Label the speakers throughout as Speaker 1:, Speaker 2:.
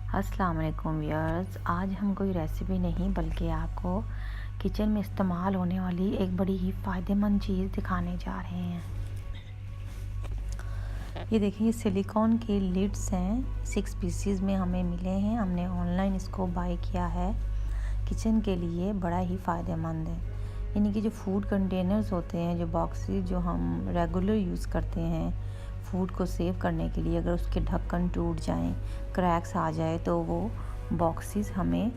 Speaker 1: अस्सलाम वालेकुम व्यूअर्स। आज हम कोई रेसिपी नहीं बल्कि आपको किचन में इस्तेमाल होने वाली एक बड़ी ही फ़ायदेमंद चीज़ दिखाने जा रहे हैं। ये देखिए, ये सिलिकॉन के लिड्स हैं, 6 पीसीज में हमें मिले हैं। हमने ऑनलाइन इसको बाय किया है। किचन के लिए बड़ा ही फ़ायदेमंद है। यानी कि जो फूड कंटेनर्स होते हैं, जो बॉक्सेस जो हम रेगुलर यूज़ करते हैं फूड को सेव करने के लिए, अगर उसके ढक्कन टूट जाएं, क्रैक्स आ जाए तो वो बॉक्सेस हमें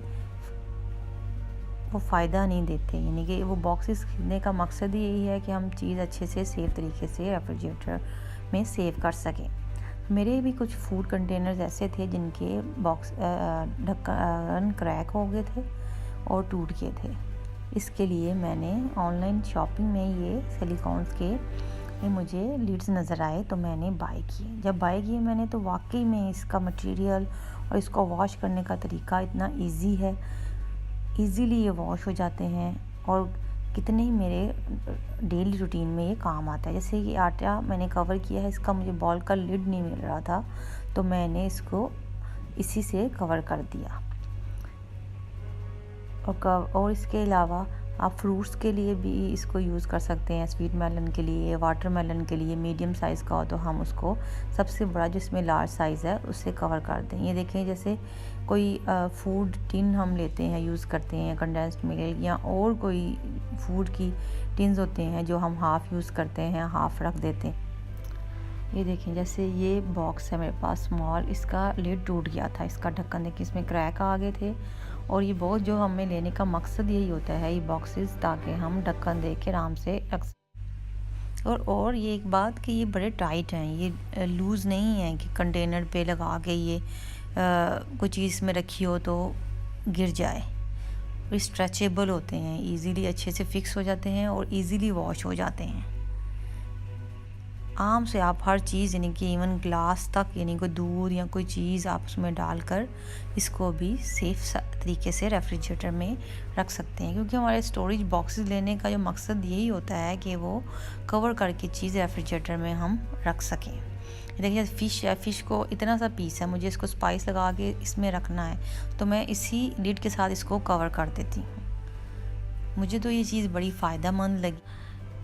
Speaker 1: वो फ़ायदा नहीं देते। यानी कि वो बॉक्सेस खरीदने का मकसद ही यही है कि हम चीज़ अच्छे से सेफ तरीके से रेफ्रिजरेटर में सेव कर सकें। मेरे भी कुछ फूड कंटेनर्स ऐसे थे जिनके बॉक्स ढक्कन क्रैक हो गए थे और टूट गए थे। इसके लिए मैंने ऑनलाइन शॉपिंग में ये सिलिकॉन्स के मुझे लीड्स नज़र आए तो मैंने बाय किए। जब बाय किए मैंने तो वाकई में इसका मटेरियल और इसको वॉश करने का तरीका इतना इजी है, इजीली ये वॉश हो जाते हैं और कितने ही मेरे डेली रूटीन में ये काम आता है। जैसे ये आटा मैंने कवर किया है, इसका मुझे बॉल का लिड नहीं मिल रहा था तो मैंने इसको इसी से कवर कर दिया। और इसके अलावा आप फ्रूट्स के लिए भी इसको यूज़ कर सकते हैं। स्वीट मेलन के लिए, वाटर मेलन के लिए मीडियम साइज़ का हो तो हम उसको सबसे बड़ा जिसमें लार्ज साइज़ है उससे कवर कर दें। ये देखें, जैसे कोई फूड टिन हम लेते हैं, यूज़ करते हैं, कंडेंस्ड मिल्क या और कोई फूड की टिन्स होते हैं जो हम हाफ़ यूज़ करते हैं, हाफ़ रख देते हैं। ये देखें, जैसे ये बॉक्स है मेरे पास स्मॉल, इसका लिड टूट गया था, इसका ढक्कन देखिए इसमें क्रैक आ गए थे। और ये बहुत जो हमें लेने का मकसद यही होता है ये बॉक्सेस, ताकि हम ढक्कन दे के आराम से रख और ये एक बात कि ये बड़े टाइट हैं, ये लूज़ नहीं है कि कंटेनर पे लगा के ये कोई चीज़ में रखी हो तो गिर जाए। ये स्ट्रेचेबल होते हैं, इजीली अच्छे से फिक्स हो जाते हैं और इजीली वॉश हो जाते हैं। आराम से आप हर चीज़ यानी कि इवन ग्लास तक, यानी कोई दूध या कोई चीज़ आप उसमें डालकर इसको भी सेफ तरीके से रेफ्रिजरेटर में रख सकते हैं। क्योंकि हमारे स्टोरेज बॉक्सेस लेने का जो मकसद यही होता है कि वो कवर करके चीज़ रेफ्रिजरेटर में हम रख सकें। देखिए, फ़िश है, फ़िश को इतना सा पीस है, मुझे इसको स्पाइस लगा के इसमें रखना है तो मैं इसी लिड के साथ इसको कवर कर देती हूँ। मुझे तो ये चीज़ बड़ी फ़ायदेमंद लगी,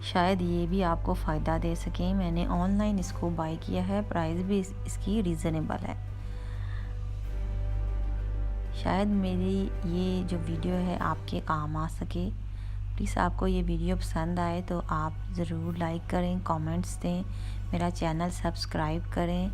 Speaker 1: शायद ये भी आपको फ़ायदा दे सके। मैंने ऑनलाइन इसको बाय किया है, प्राइस भी इसकी रीज़नेबल है। शायद मेरी ये जो वीडियो है आपके काम आ सके। प्लीज़ आपको ये वीडियो पसंद आए तो आप ज़रूर लाइक करें, कमेंट्स दें, मेरा चैनल सब्सक्राइब करें।